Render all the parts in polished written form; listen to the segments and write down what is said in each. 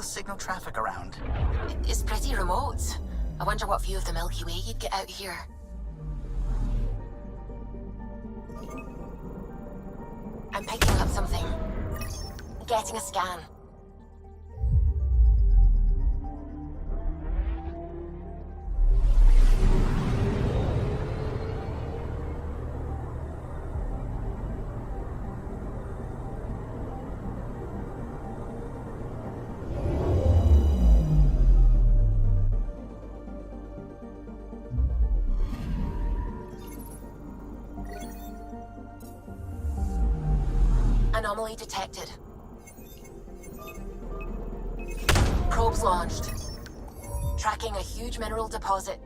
signal traffic around? It's pretty remote. I wonder what view of the Milky Way you'd get out here. I'm picking up something. Getting a scan. Anomaly detected. Probes launched. Tracking a huge mineral deposit.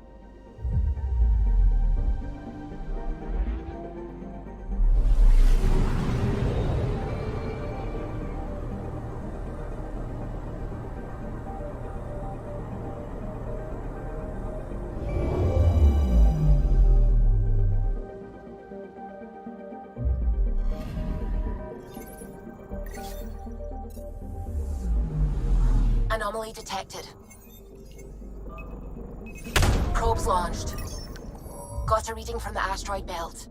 Anomaly detected. Probes launched. Got a reading from the asteroid belt.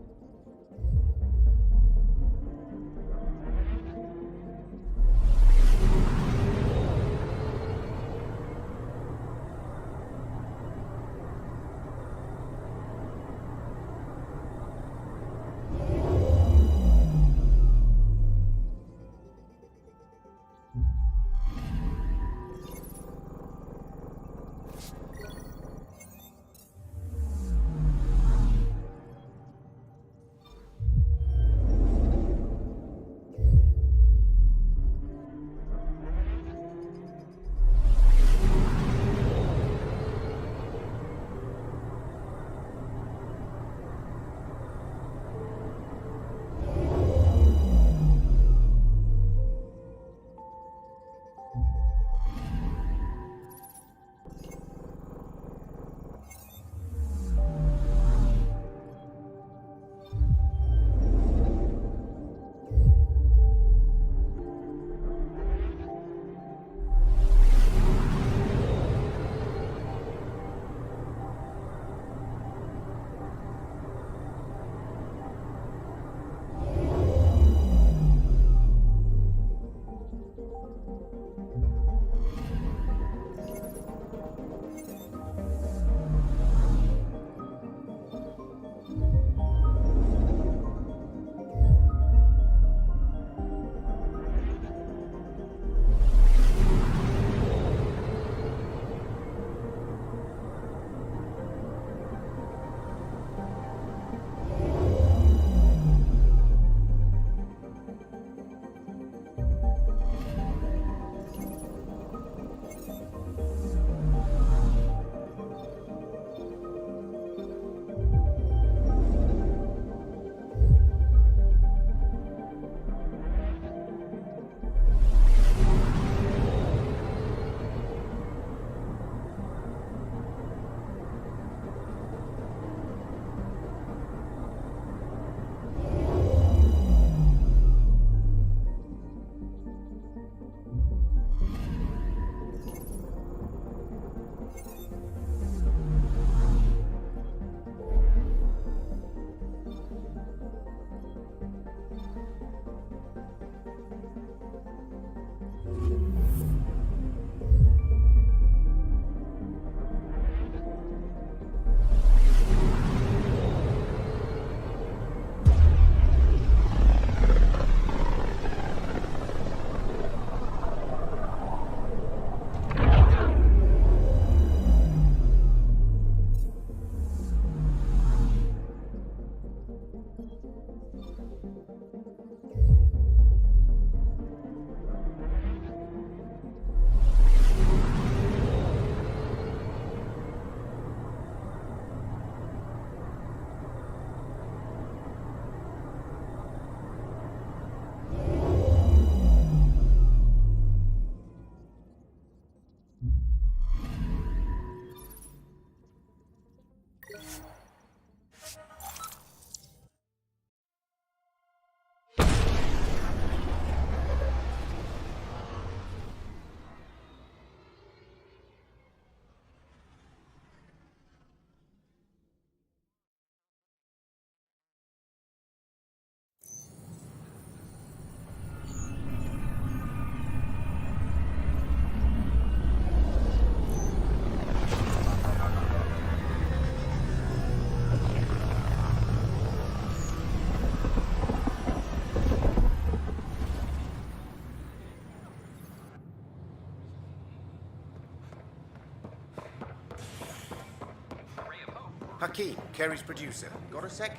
Hakeem, Kerry's producer. Got a sec?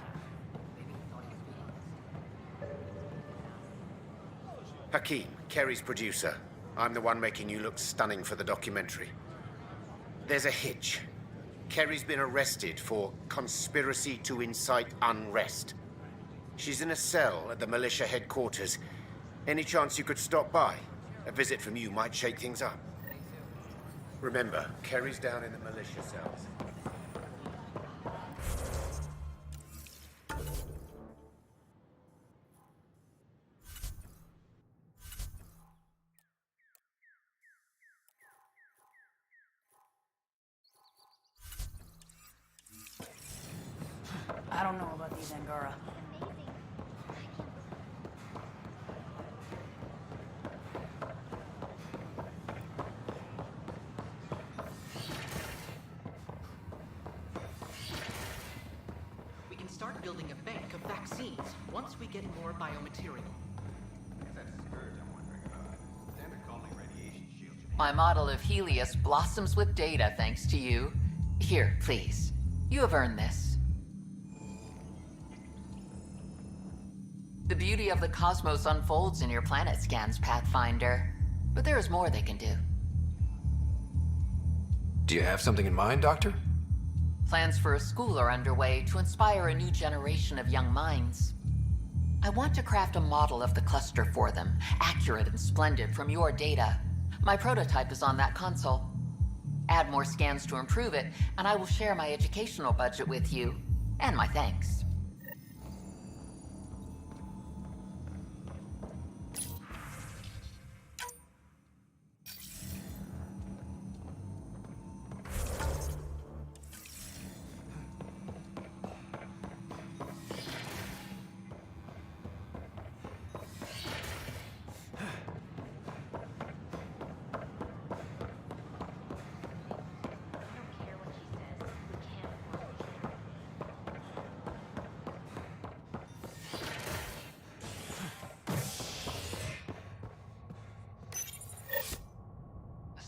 Hakeem, Kerry's producer. I'm the one making you look stunning for the documentary. There's a hitch. Kerry's been arrested for conspiracy to incite unrest. She's in a cell at the militia headquarters. Any chance you could stop by? A visit from you might shake things up. Remember, Kerry's down in the militia cells. I don't know about these Angara. We can start building a bank of vaccines once we get more biomaterial. My model of Helios blossoms with data thanks to you. Here, please. You have earned this. The beauty of the cosmos unfolds in your planet scans, Pathfinder. But there is more they can do. Do you have something in mind, Doctor? Plans for a school are underway to inspire a new generation of young minds. I want to craft a model of the cluster for them, accurate and splendid from your data. My prototype is on that console. Add more scans to improve it, and I will share my educational budget with you, and my thanks.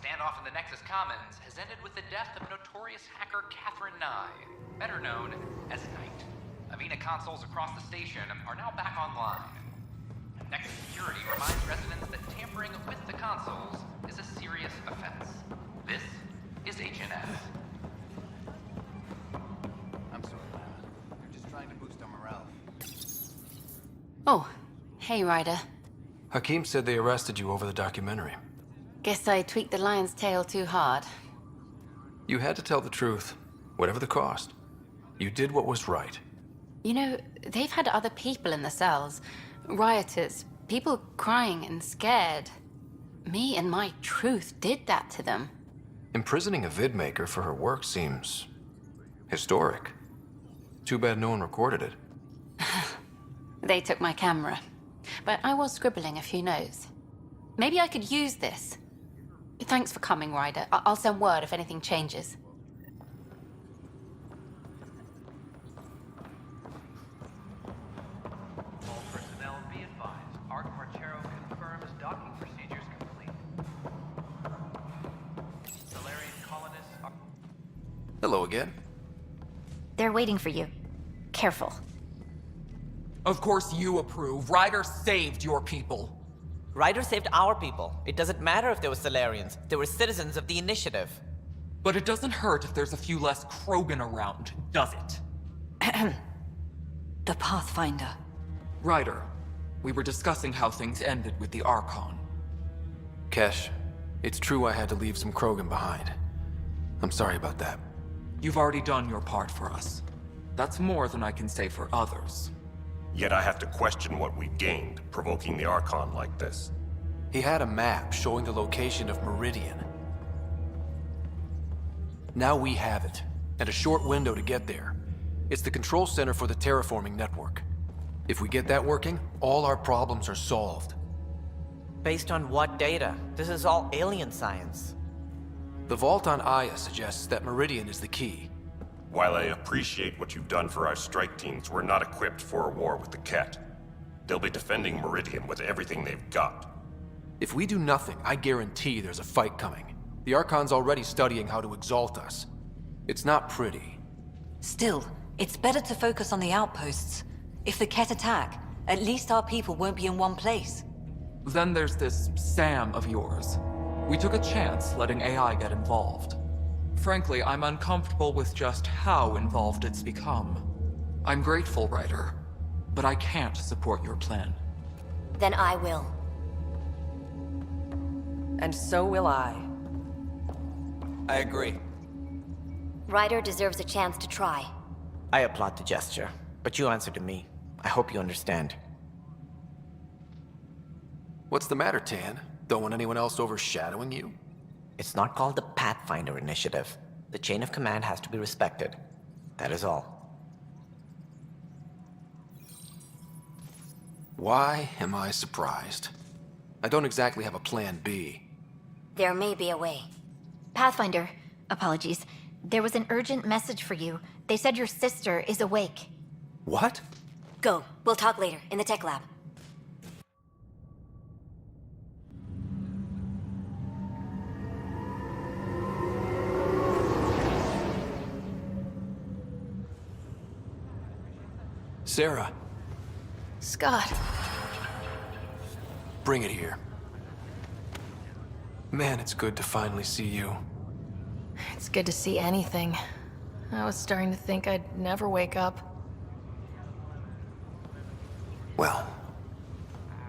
Standoff in the Nexus Commons has ended with the death of notorious hacker Catherine Nye, better known as Knight. Avena consoles across the station are now back online. Nexus Security reminds residents that tampering with the consoles is a serious offense. This is HNS. I'm sorry, Lana. They're just trying to boost our morale. Oh, hey, Ryder. Hakeem said they arrested you over the documentary. Guess I tweaked the lion's tail too hard. You had to tell the truth, whatever the cost. You did what was right. You know, they've had other people in the cells. Rioters, people crying and scared. Me and my truth did that to them. Imprisoning a vidmaker for her work seems historic. Too bad no one recorded it. They took my camera, but I was scribbling a few notes. Maybe I could use this. Thanks for coming, Ryder. I'll send word if anything changes. All personnel be advised. Art Marchero confirms docking procedures complete. Solarian colonists are... Hello again. They're waiting for you. Careful. Of course you approve. Ryder saved your people. Ryder saved our people. It doesn't matter if they were Solarians. They were citizens of the Initiative. But it doesn't hurt if there's a few less Krogan around, does it? The Pathfinder. Ryder, we were discussing how things ended with the Archon. Kesh, it's true I had to leave some Krogan behind. I'm sorry about that. You've already done your part for us. That's more than I can say for others. Yet I have to question what we gained, provoking the Archon like this. He had a map showing the location of Meridian. Now we have it, and a short window to get there. It's the control center for the terraforming network. If we get that working, all our problems are solved. Based on what data? This is all alien science. The vault on Aya suggests that Meridian is the key. While I appreciate what you've done for our strike teams, we're not equipped for a war with the Ket. They'll be defending Meridian with everything they've got. If we do nothing, I guarantee there's a fight coming. The Archon's already studying how to exalt us. It's not pretty. Still, it's better to focus on the outposts. If the Ket attack, at least our people won't be in one place. Then there's this Sam of yours. We took a chance letting AI get involved. Frankly, I'm uncomfortable with just how involved it's become. I'm grateful, Ryder, but I can't support your plan. Then I will. And so will I. I agree. Ryder deserves a chance to try. I applaud the gesture, but you answer to me. I hope you understand. What's the matter, Tan? Don't want anyone else overshadowing you? It's not called the Pathfinder Initiative. The chain of command has to be respected. That is all. Why am I surprised? I don't exactly have a plan B. There may be a way. Pathfinder, apologies. There was an urgent message for you. They said your sister is awake. What? Go. We'll talk later, in the tech lab. Sarah, Scott. bring it here. Man, it's good to finally see you. It's good to see anything. I was starting to think I'd never wake up. Well,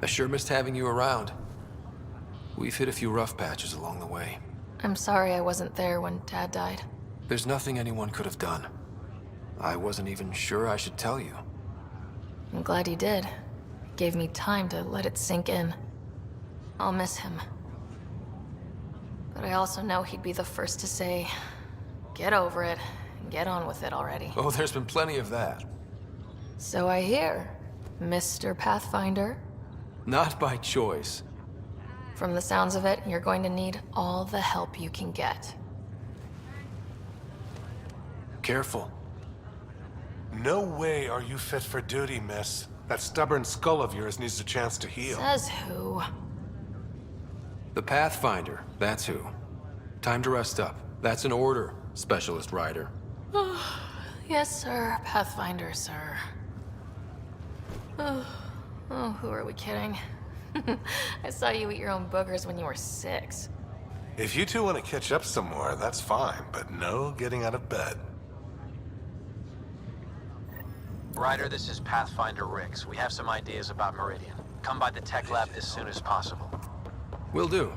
I sure missed having you around. We've hit a few rough patches along the way. I'm sorry I wasn't there when Dad died. There's nothing anyone could have done. I wasn't even sure I should tell you. I'm glad you did. It gave me time to let it sink in. I'll miss him. But I also know he'd be the first to say, get over it, and get on with it already. Oh, there's been plenty of that. So I hear, Mr. Pathfinder. Not by choice. From the sounds of it, you're going to need all the help you can get. Careful. No way are you fit for duty, miss. That stubborn skull of yours needs a chance to heal. Says who? The Pathfinder, that's who. Time to rest up. That's an order, Specialist Ryder. Yes, sir. Pathfinder, sir. Oh, who are we kidding? I saw you eat your own boogers when you were 6. If you two want to catch up some more, that's fine, but no getting out of bed. Ryder, this is Pathfinder Rix. We have some ideas about Meridian. Come by the tech lab as soon as possible. Will do.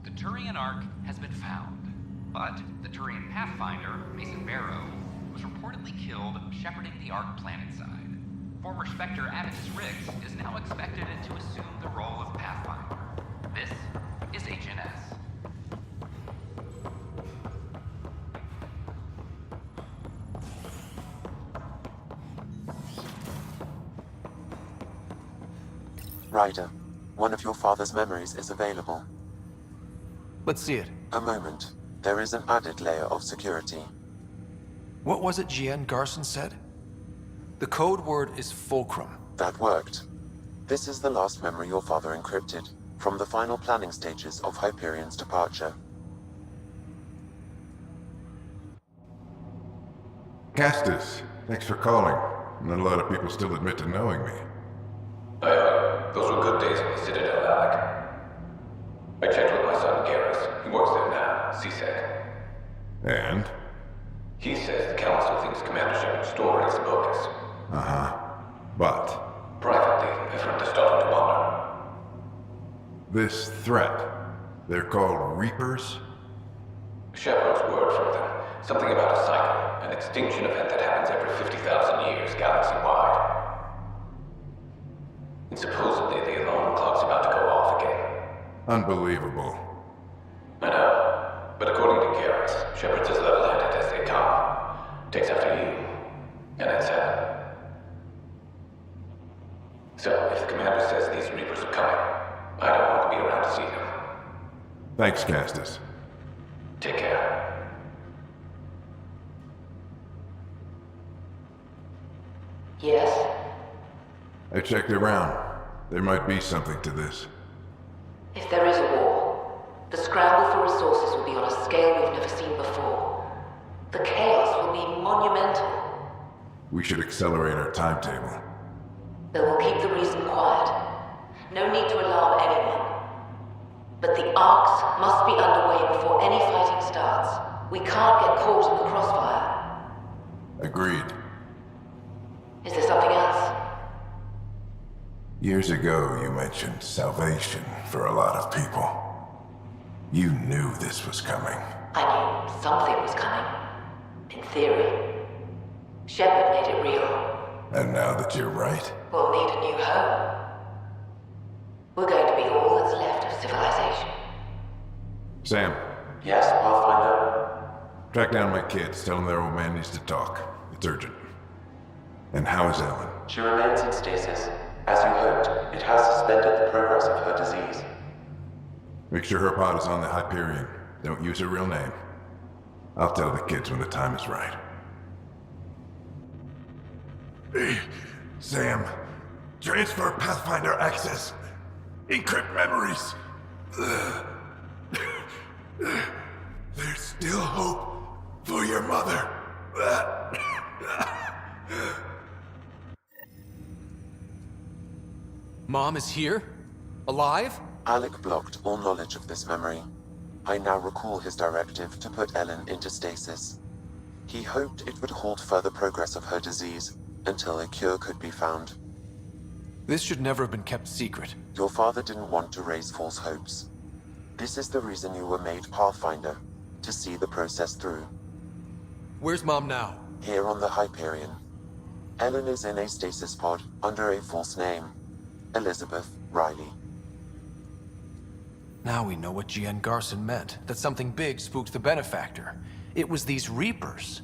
The Turian Ark has been found, but the Turian Pathfinder, Mason Barrow, was reportedly killed shepherding the Ark planetside. Former Spectre Avitus Riggs is now expected to assume the role of Pathfinder. This is HNS. Ryder, one of your father's memories is available. Let's see it. A moment. There is an added layer of security. What was it GN Garson said? The code word is Fulcrum. That worked. This is the last memory your father encrypted, from the final planning stages of Hyperion's departure. Castus, thanks for calling. Not a lot of people still admit to knowing me. Those were good days in the Citadel, Alec. I checked with my son, Garrus. He works there now, CSEC. And? He says the Council thinks Commander Shepard's story is bogus. Uh-huh. But? Privately, I've heard they're starting to wonder. This threat, they're called Reapers? Shepard's word for them. Something about a cycle, an extinction event that happens every 50,000 years, galaxy-wide. And supposedly the alarm clock's about to go off again. Unbelievable. I know. But according to Garrus, Shepard's as level-headed as they come. Takes after you. And that's it. So, if the commander says these Reapers are coming, I don't want to be around to see them. Thanks, Castus. Take care. Yes? I checked around. There might be something to this. If there is a war, the scramble for resources will be on a scale we've never seen before. The chaos will be monumental. We should accelerate our timetable. But we'll keep the reason quiet. No need to alarm anyone. But the arcs must be underway before any fighting starts. We can't get caught in the crossfire. Agreed. Is there something else? Years ago, you mentioned salvation for a lot of people. You knew this was coming. I knew something was coming. In theory. Shepard made it real. And now that you're right, We'll need a new home. We're going to be all that's left of civilization. Sam, Yes, Pathfinder? track down my kids. Tell them their old man needs to talk. It's urgent. And how is Ellen? She remains in stasis. As you hoped, it has suspended the progress of her disease. Make sure her pod is on the Hyperion. Don't use her real name. I'll tell the kids when the time is right. Hey, Sam. Transfer Pathfinder access. Encrypt memories. There's still hope for your mother. Mom is here? Alive? Alec blocked all knowledge of this memory. I now recall his directive to put Ellen into stasis. He hoped it would halt further progress of her disease until a cure could be found. This should never have been kept secret. Your father didn't want to raise false hopes. This is the reason you were made Pathfinder, to see the process through. Where's Mom now? Here on the Hyperion. Ellen is in a stasis pod under a false name. Elizabeth Riley. Now we know what G.N. Garson meant, that something big spooked the Benefactor. It was these Reapers.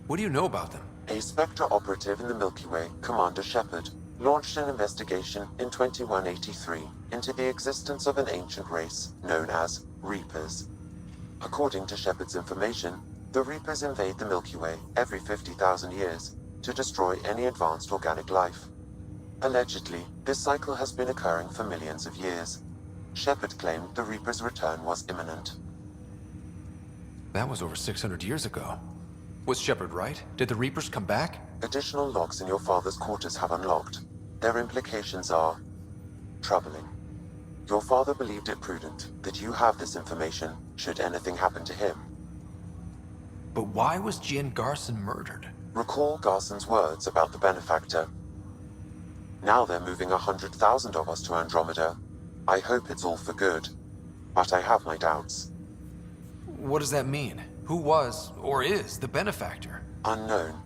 What do you know about them? A Spectre operative in the Milky Way, Commander Shepard, launched an investigation in 2183 into the existence of an ancient race known as Reapers. According to Shepard's information, the Reapers invade the Milky Way every 50,000 years to destroy any advanced organic life. Allegedly, this cycle has been occurring for millions of years. Shepard claimed the Reaper's return was imminent. That was over 600 years ago. Was Shepard right? Did the Reapers come back? Additional logs in your father's quarters have unlocked. Their implications are troubling. Your father believed it prudent that you have this information should anything happen to him. But why was G.N. Garson murdered? Recall Garson's words about the Benefactor. Now they're moving 100,000 of us to Andromeda. I hope it's all for good, but I have my doubts. What does that mean? Who was, or is, the Benefactor? Unknown.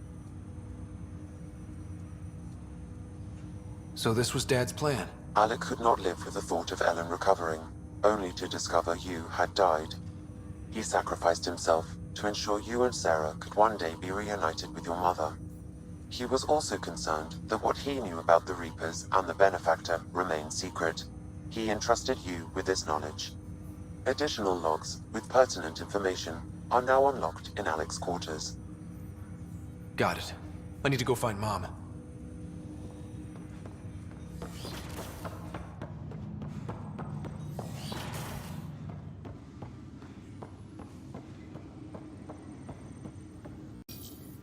So this was Dad's plan? Alec could not live with the thought of Ellen recovering, only to discover you had died. He sacrificed himself to ensure you and Sarah could one day be reunited with your mother. He was also concerned that what he knew about the Reapers and the Benefactor remained secret. He entrusted you with this knowledge. Additional logs with pertinent information are now unlocked in Alec's quarters. Got it. I need to go find Mom.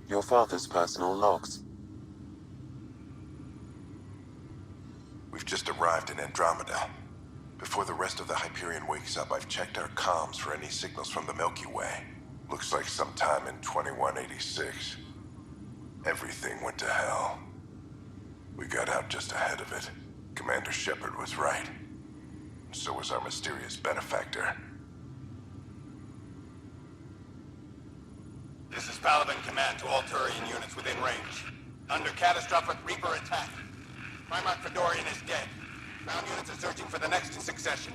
Your father's personal logs. We've just arrived in Andromeda. Before the rest of the Hyperion wakes up, I've checked our comms for any signals from the Milky Way. Looks like sometime in 2186. Everything went to hell. We got out just ahead of it. Commander Shepard was right. So was our mysterious Benefactor. This is Paladin Command to all Turian units within range. Under catastrophic Reaper attack. Primarch Fedorian is dead. Ground units are searching for the next in succession.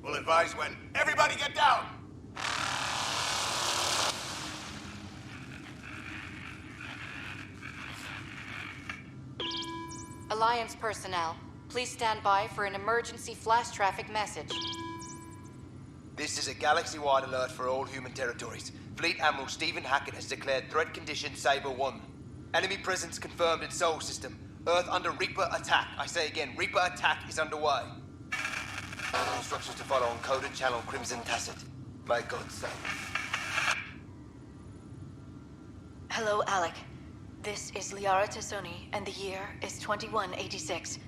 We'll advise when. Everybody get down! Alliance personnel, please stand by for an emergency flash traffic message. This This is a galaxy-wide alert for all human territories. Fleet Admiral Stephen Hackett has declared threat condition Saber 1. Enemy presence confirmed in Sol System. Earth under Reaper attack. I say again, Reaper attack is underway. Instructions to follow on coded channel Crimson Tacit. May God save. Hello, Alec. This is Liara Tassoni, and the year is 2186.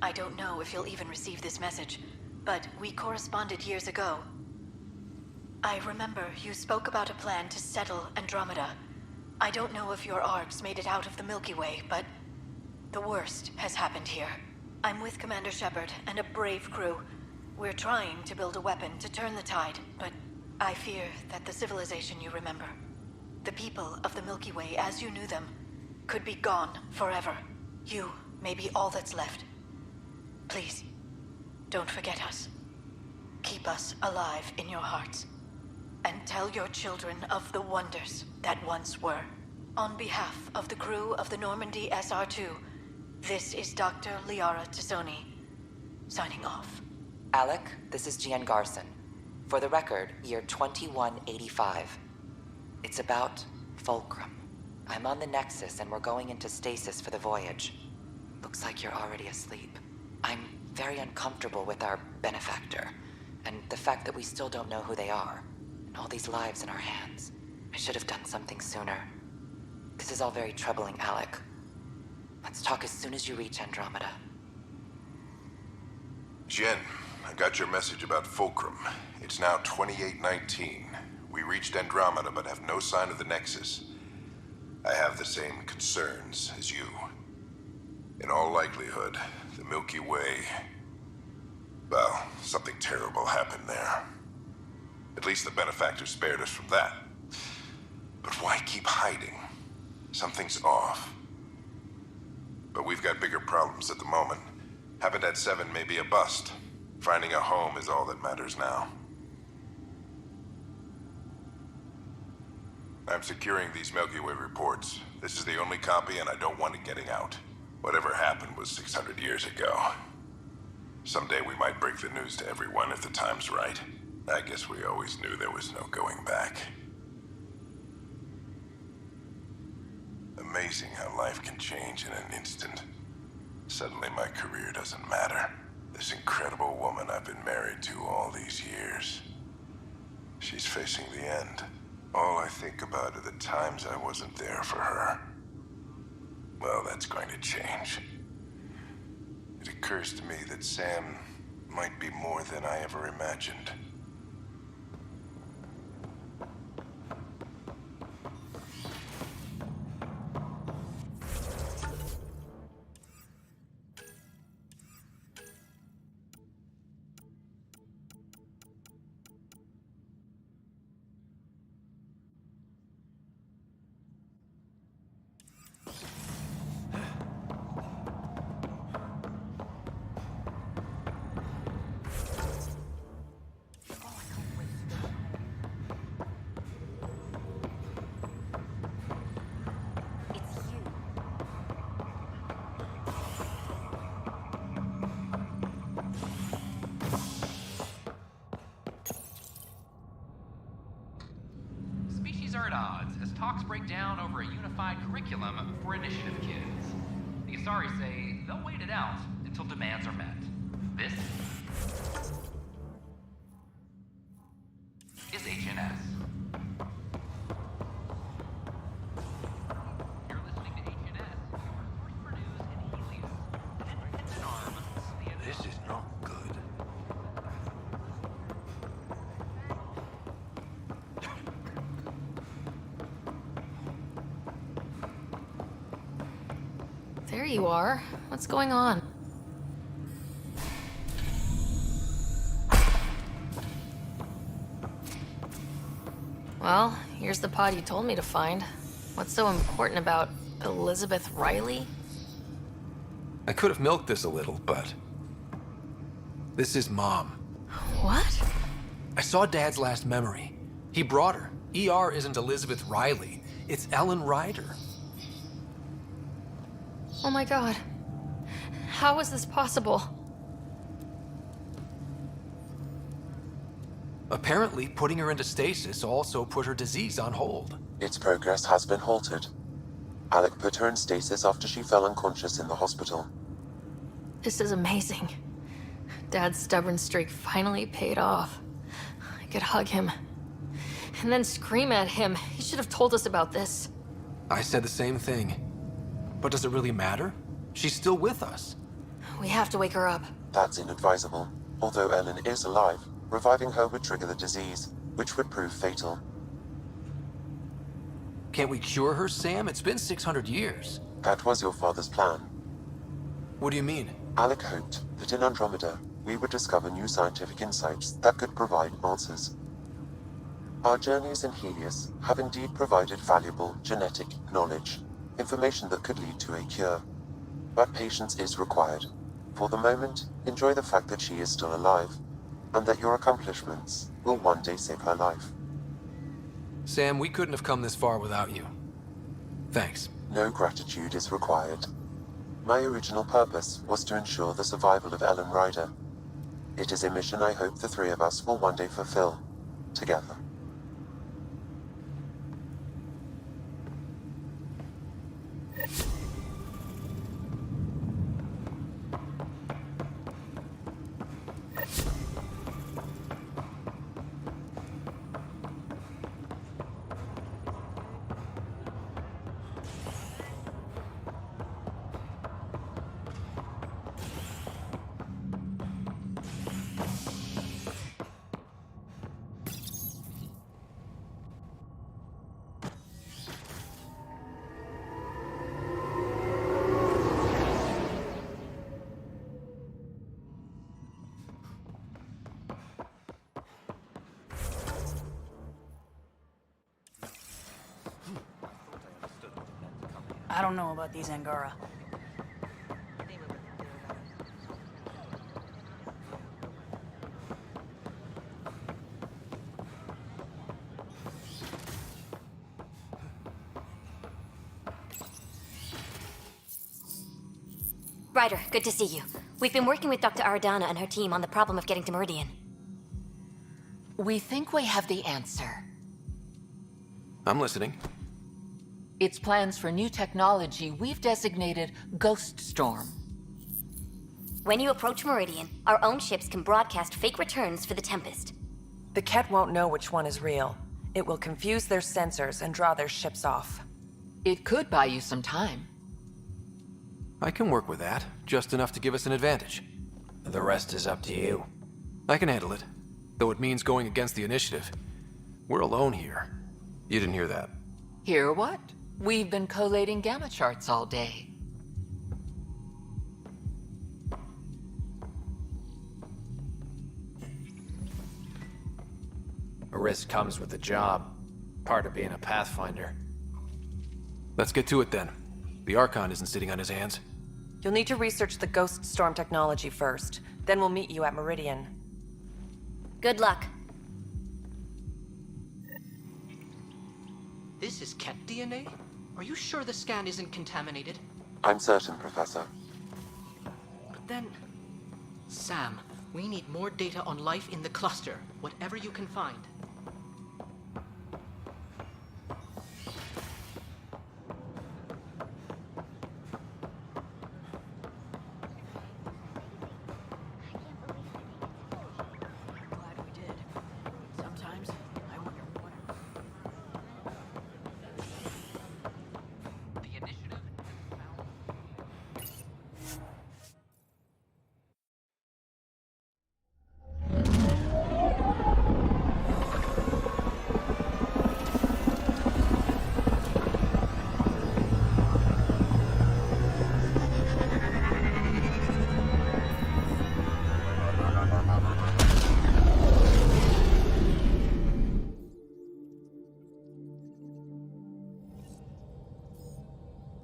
I don't know if you'll even receive this message, but we corresponded years ago. I remember you spoke about a plan to settle Andromeda. I don't know if your arcs made it out of the Milky Way, but the worst has happened here. I'm with Commander Shepard and a brave crew. We're trying to build a weapon to turn the tide, but I fear that the civilization you remember, the people of the Milky Way as you knew them, could be gone forever. You may be all that's left. Please, don't forget us. Keep us alive in your hearts. And tell your children of the wonders that once were. On behalf of the crew of the Normandy SR-2, this is Dr. Liara Tassoni, signing off. Alec, this is Gian Garson. For the record, year 2185. It's about Fulcrum. I'm on the Nexus and we're going into stasis for the voyage. Looks like you're already asleep. I'm very uncomfortable with our benefactor, and the fact that we still don't know who they are, and all these lives in our hands. I should have done something sooner. This is all very troubling, Alec. Let's talk as soon as you reach Andromeda. Jen, I got your message about Fulcrum. It's now 2819. We reached Andromeda but have no sign of the Nexus. I have the same concerns as you. In all likelihood, the Milky Way... well, something terrible happened there. At least the benefactor spared us from that. But why keep hiding? Something's off. But we've got bigger problems at the moment. Habitat 7 may be a bust. Finding a home is all that matters now. I'm securing these Milky Way reports. This is the only copy and I don't want it getting out. Whatever happened was 600 years ago. Someday we might break the news to everyone if the time's right. I guess we always knew there was no going back. Amazing how life can change in an instant. Suddenly my career doesn't matter. This incredible woman I've been married to all these years. She's facing the end. All I think about are the times I wasn't there for her. Well, that's going to change. It occurs to me that Sam might be more than I ever imagined. Are at odds as talks break down over a unified curriculum for initiative kids. The Asari say they'll wait it out until demands are met. This is HNS. You're listening to HNS, your source for news in Helios. An independent arm of the... This is not good. There you are. What's going on? Well, here's the pod you told me to find. What's so important about Elizabeth Riley? I could have milked this a little, but... this is Mom. What? I saw Dad's last memory. He brought her. ER isn't Elizabeth Riley. It's Ellen Ryder. Oh my god. How is this possible? Apparently, putting her into stasis also put her disease on hold. Its progress has been halted. Alec put her in stasis after she fell unconscious in the hospital. This is amazing. Dad's stubborn streak finally paid off. I could hug him. And then scream at him. He should have told us about this. I said the same thing. But does it really matter? She's still with us. We have to wake her up. That's inadvisable. Although Ellen is alive, reviving her would trigger the disease, which would prove fatal. Can't we cure her, Sam? It's been 600 years. That was your father's plan. What do you mean? Alec hoped that in Andromeda, we would discover new scientific insights that could provide answers. Our journeys in Helios have indeed provided valuable genetic knowledge, information that could lead to a cure. But patience is required. For the moment, enjoy the fact that she is still alive, and that your accomplishments will one day save her life. Sam, we couldn't have come this far without you. Thanks. No gratitude is required. My original purpose was to ensure the survival of Ellen Ryder. It is a mission I hope the three of us will one day fulfill, together. I don't know about these Angara. Ryder, good to see you. We've been working with Dr. Aradana and her team on the problem of getting to Meridian. We think we have the answer. I'm listening. It's plans for new technology we've designated Ghost Storm. When you approach Meridian, our own ships can broadcast fake returns for the Tempest. The Ket won't know which one is real. It will confuse their sensors and draw their ships off. It could buy you some time. I can work with that, just enough to give us an advantage. The rest is up to you. I can handle it, though it means going against the initiative. We're alone here. You didn't hear that. Hear what? We've been collating gamma charts all day. A risk comes with the job. Part of being a Pathfinder. Let's get to it then. The Archon isn't sitting on his hands. You'll need to research the Ghost Storm technology first. Then we'll meet you at Meridian. Good luck. This is Ket DNA? Are you sure the scan isn't contaminated? I'm certain, Professor. But then... Sam, we need more data on life in the cluster, whatever you can find.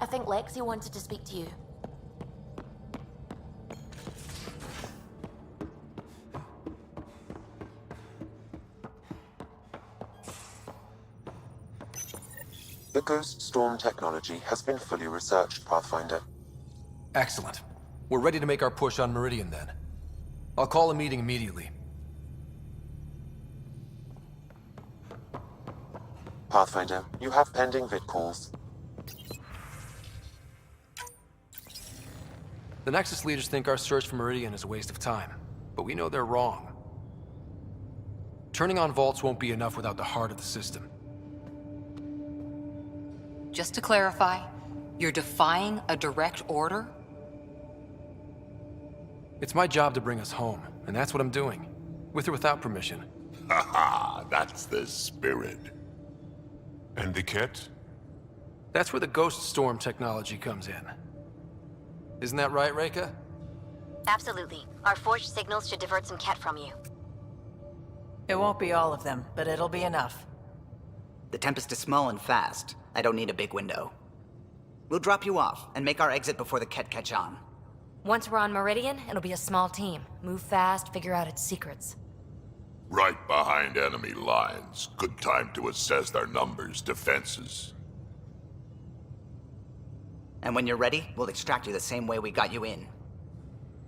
I think Lexi wanted to speak to you. The Ghost Storm technology has been fully researched, Pathfinder. Excellent. We're ready to make our push on Meridian then. I'll call a meeting immediately. Pathfinder, you have pending vid calls. The Nexus leaders think our search for Meridian is a waste of time, but we know they're wrong. Turning on vaults won't be enough without the heart of the system. Just to clarify, you're defying a direct order? It's my job to bring us home, and that's what I'm doing. With or without permission. Haha, that's the spirit. And the kit? That's where the Ghost Storm technology comes in. Isn't that right, Reika? Absolutely. Our forged signals should divert some Ket from you. It won't be all of them, but it'll be enough. The Tempest is small and fast. I don't need a big window. We'll drop you off and make our exit before the Ket catch on. Once we're on Meridian, it'll be a small team. Move fast, figure out its secrets. Right behind enemy lines. Good time to assess their numbers, defenses. And when you're ready, we'll extract you the same way we got you in.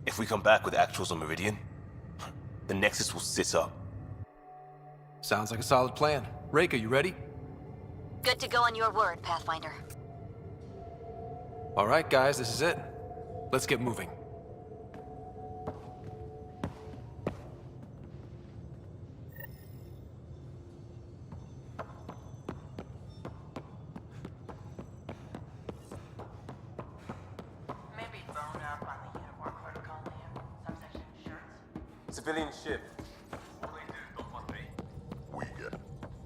If we come back with actuals on Meridian, the Nexus will sit up. Sounds like a solid plan. Reika, you ready? Good to go on your word, Pathfinder. All right, guys, this is it. Let's get moving. Civilian ship.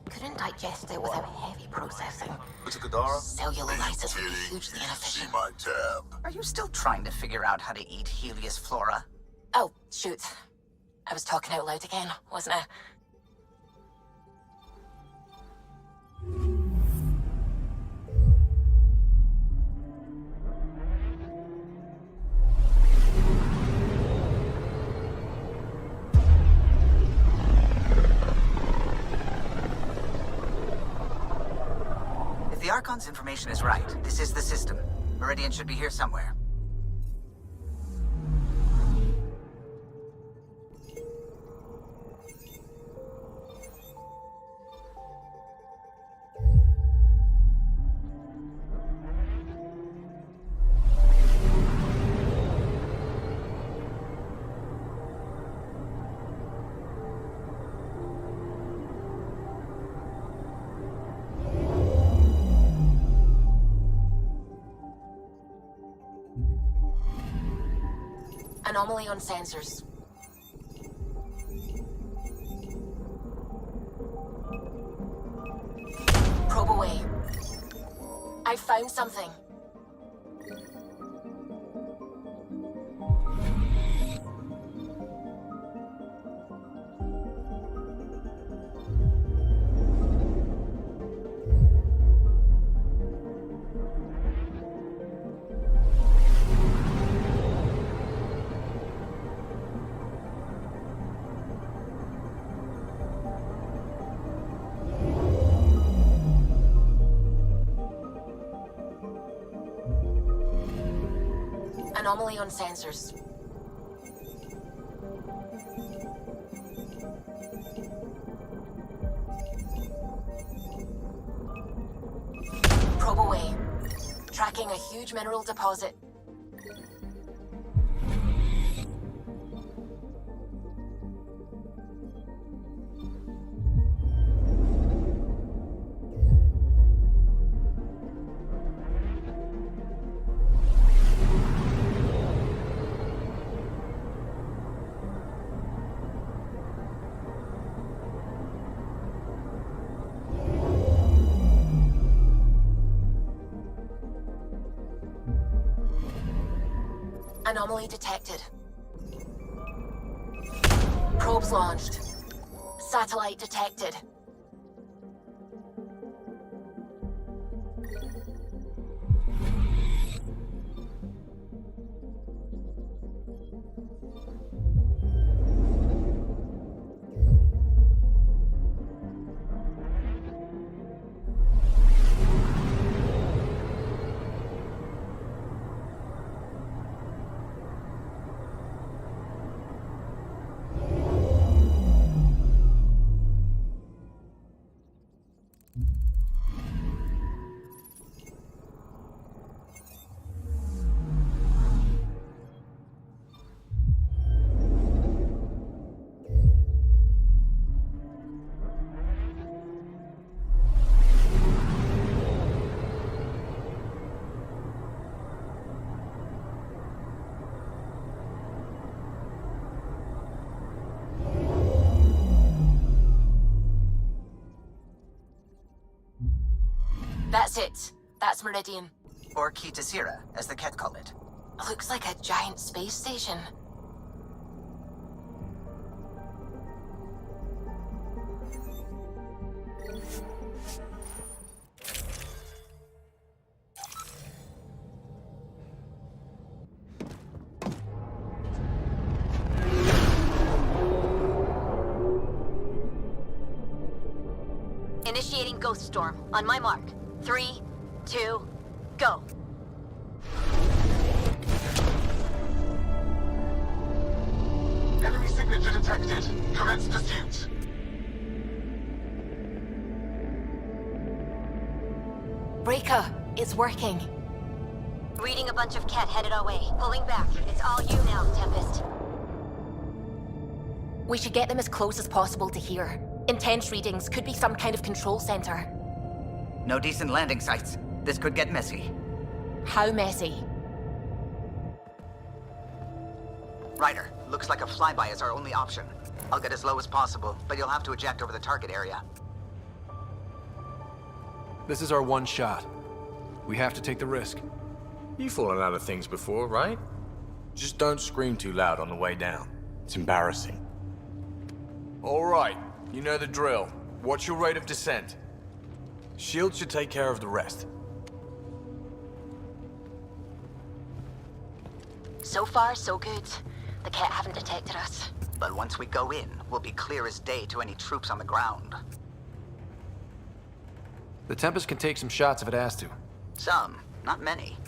Couldn't digest it without heavy processing. Kadara? Cellular lysis would be hugely inefficient. See my tab. Are you still trying to figure out how to eat Helios flora? Oh, shoot. I was talking out loud again, wasn't I? If the Archon's information is right, this is the system. Meridian should be here somewhere. Anomaly on sensors. Probe away. I found something. Anomaly on sensors. Probe away. Tracking a huge mineral deposit. Anomaly detected. Probes launched. Satellite detected. That's it. That's Meridian. Or Kitasira, as the Ket call it. Looks like a giant space station. Initiating Ghost Storm. On my mark. 3, 2, go. Enemy signature detected. Commence pursuit. Breaker, it's working. Reading a bunch of Ket headed our way. Pulling back. It's all you now, Tempest. We should get them as close as possible to here. Intense readings could be some kind of control center. No decent landing sites. This could get messy. How messy? Ryder, looks like a flyby is our only option. I'll get as low as possible, but you'll have to eject over the target area. This is our one shot. We have to take the risk. You've fallen out of things before, right? Just don't scream too loud on the way down. It's embarrassing. All right, you know the drill. What's your rate of descent? Shield should take care of the rest. So far, so good. The Ket haven't detected us. But once we go in, we'll be clear as day to any troops on the ground. The Tempest can take some shots if it has to. Some, not many.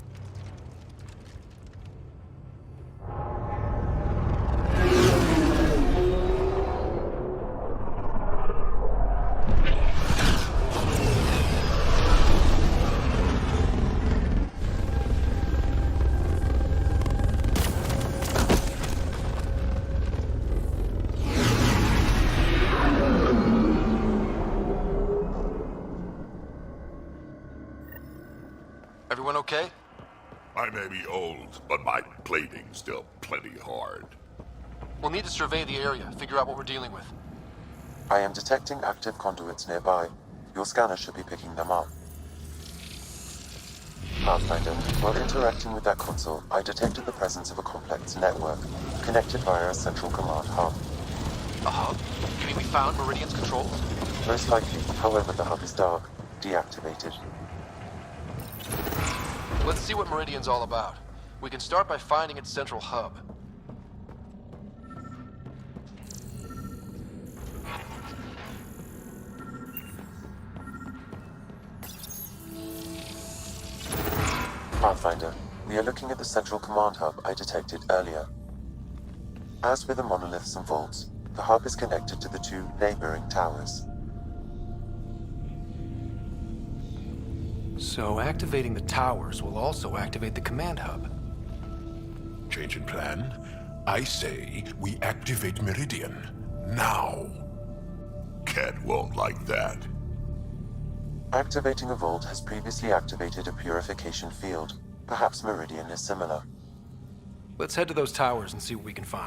Everyone okay? I may be old, but my plating's still plenty hard. We'll need to survey the area, figure out what we're dealing with. I am detecting active conduits nearby. Your scanner should be picking them up. Pathfinder, while interacting with that console, I detected the presence of a complex network, connected via a central command hub. A hub? You mean we found Meridian's controls? Most likely, however, the hub is dark, deactivated. Let's see what Meridian's all about. We can start by finding its central hub. Pathfinder, we are looking at the central command hub I detected earlier. As with the monoliths and vaults, the hub is connected to the two neighboring towers. So activating the towers will also activate the command hub. Change in plan? I say we activate Meridian. Now. Ket won't like that. Activating a vault has previously activated a purification field. Perhaps Meridian is similar. Let's head to those towers and see what we can find.